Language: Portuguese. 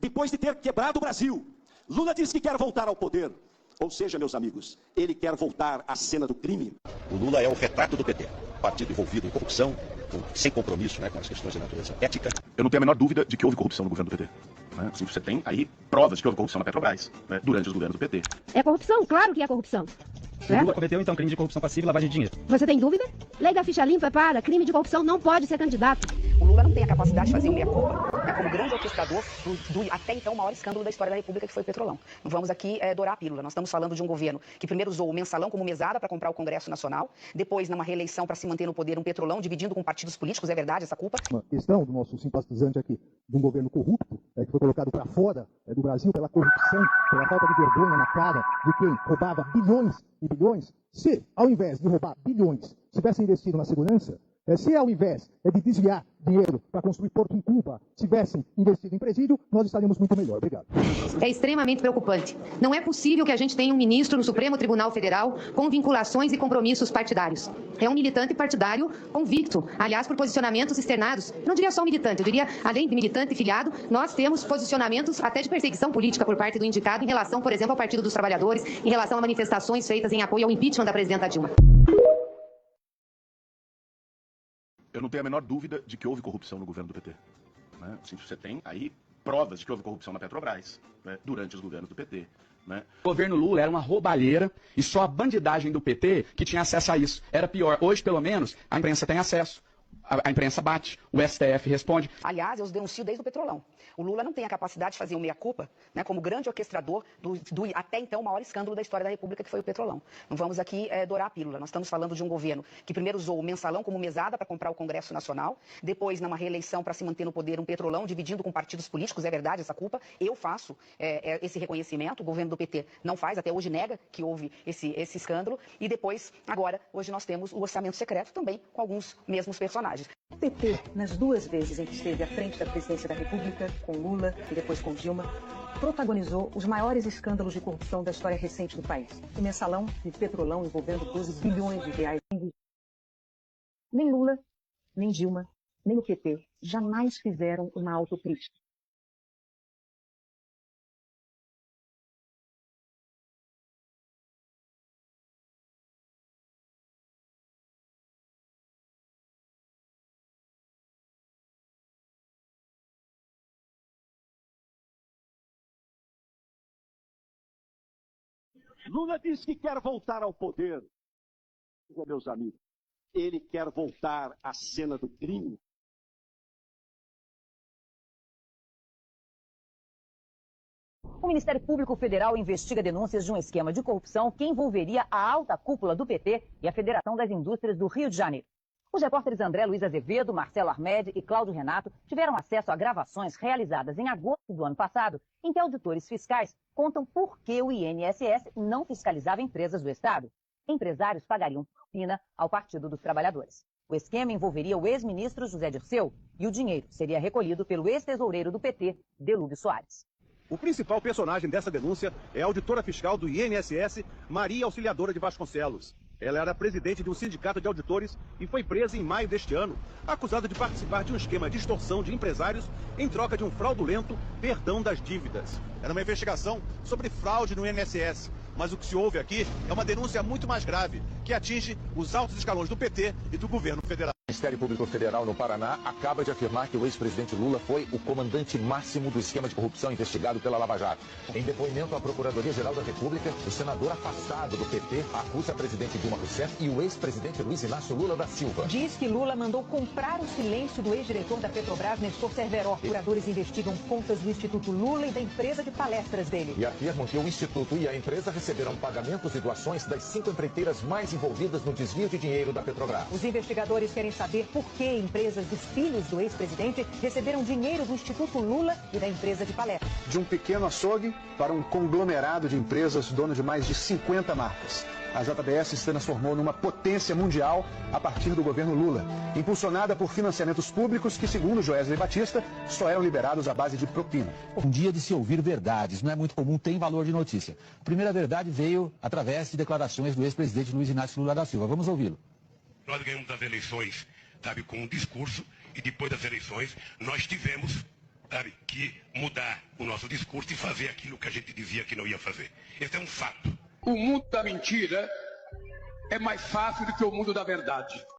depois de ter quebrado o Brasil, Lula diz que quer voltar ao poder. Ou seja, meus amigos, ele quer voltar à cena do crime. O Lula é o retrato do PT, partido envolvido em corrupção, sem compromisso, com as questões de natureza ética. Eu não tenho a menor dúvida de que houve corrupção no governo do PT. Assim, você tem aí provas de que houve corrupção na Petrobras, durante os governos do PT. É corrupção? Claro que é corrupção. O Lula cometeu, então, crime de corrupção passiva e lavagem de dinheiro. Você tem dúvida? Lei da ficha limpa para crime de corrupção não pode ser candidato. O Lula não tem a capacidade de fazer meia-culpa, como grande orquestrador do até então maior escândalo da história da República, que foi o Petrolão. Não vamos aqui dourar a pílula. Nós estamos falando de um governo que primeiro usou o mensalão como mesada para comprar o Congresso Nacional, depois, numa reeleição para se manter no poder, um Petrolão dividindo com partidos políticos. É verdade essa culpa? Uma questão do nosso simpatizante aqui, de um governo corrupto, que foi colocado para fora do Brasil pela corrupção, pela falta de vergonha na cara de quem roubava bilhões e bilhões. Se, ao invés de roubar bilhões, tivesse investido na segurança, se ao invés de desviar dinheiro para construir porto em Cuba, tivessem investido em presídio, nós estaríamos muito melhor. Obrigado. É extremamente preocupante. Não é possível que a gente tenha um ministro no Supremo Tribunal Federal com vinculações e compromissos partidários. É um militante partidário convicto, aliás, por posicionamentos externados. Não diria só militante, eu diria, além de militante e filiado, nós temos posicionamentos até de perseguição política por parte do indicado em relação, por exemplo, ao Partido dos Trabalhadores, em relação a manifestações feitas em apoio ao impeachment da presidenta Dilma. Eu não tenho a menor dúvida de que houve corrupção no governo do PT. Assim, você tem aí provas de que houve corrupção na Petrobras, durante os governos do PT. O governo Lula era uma roubalheira e só a bandidagem do PT que tinha acesso a isso. Era pior. Hoje, pelo menos, a imprensa tem acesso. A imprensa bate, o STF responde. Aliás, eu os denuncio desde o Petrolão. O Lula não tem a capacidade de fazer um meia-culpa, como grande orquestrador do até então maior escândalo da história da República, que foi o Petrolão. Não vamos aqui dourar a pílula. Nós estamos falando de um governo que primeiro usou o mensalão como mesada para comprar o Congresso Nacional, depois, numa reeleição para se manter no poder, um Petrolão dividindo com partidos políticos. É verdade essa culpa. Eu faço esse reconhecimento. O governo do PT não faz, até hoje nega que houve esse escândalo. E depois, agora, hoje nós temos o orçamento secreto também com alguns mesmos personagens. O PT, nas duas vezes em que esteve à frente da presidência da República, com Lula e depois com Dilma, protagonizou os maiores escândalos de corrupção da história recente do país. O mensalão e o Petrolão envolvendo 12 bilhões de reais. Nem Lula, nem Dilma, nem o PT jamais fizeram uma autocrítica. Lula diz que quer voltar ao poder. Meus amigos, ele quer voltar à cena do crime. O Ministério Público Federal investiga denúncias de um esquema de corrupção que envolveria a alta cúpula do PT e a Federação das Indústrias do Rio de Janeiro. Os repórteres André Luiz Azevedo, Marcelo Armed e Cláudio Renato tiveram acesso a gravações realizadas em agosto do ano passado, em que auditores fiscais contam por que o INSS não fiscalizava empresas do Estado. Empresários pagariam propina ao Partido dos Trabalhadores. O esquema envolveria o ex-ministro José Dirceu e o dinheiro seria recolhido pelo ex-tesoureiro do PT, Delúbio Soares. O principal personagem dessa denúncia é a auditora fiscal do INSS, Maria Auxiliadora de Vasconcelos. Ela era presidente de um sindicato de auditores e foi presa em maio deste ano, acusada de participar de um esquema de extorsão de empresários em troca de um fraudulento perdão das dívidas. Era uma investigação sobre fraude no INSS, mas o que se ouve aqui é uma denúncia muito mais grave, que atinge os altos escalões do PT e do governo federal. O Ministério Público Federal no Paraná acaba de afirmar que o ex-presidente Lula foi o comandante máximo do esquema de corrupção investigado pela Lava Jato. Em depoimento à Procuradoria-Geral da República, o senador afastado do PT acusa a presidente Dilma Rousseff e o ex-presidente Luiz Inácio Lula da Silva. Diz que Lula mandou comprar o silêncio do ex-diretor da Petrobras, Nestor Cerveró. Curadores investigam contas do Instituto Lula e da empresa de palestras dele. E afirmam que o Instituto e a empresa receberam pagamentos e doações das 5 empreiteiras mais envolvidas no desvio de dinheiro da Petrobras. Os investigadores querem saber por que empresas dos filhos do ex-presidente receberam dinheiro do Instituto Lula e da empresa de palestras. De um pequeno açougue para um conglomerado de empresas dono de mais de 50 marcas. A JBS se transformou numa potência mundial a partir do governo Lula, impulsionada por financiamentos públicos que, segundo Joesley Batista, só eram liberados à base de propina. Um dia de se ouvir verdades, não é muito comum, tem valor de notícia. A primeira verdade veio através de declarações do ex-presidente Luiz Inácio Lula da Silva. Vamos ouvi-lo. Nós ganhamos as eleições, sabe, com um discurso, e depois das eleições nós tivemos sabe, que mudar o nosso discurso e fazer aquilo que a gente dizia que não ia fazer. Esse é um fato. O mundo da mentira é mais fácil do que o mundo da verdade.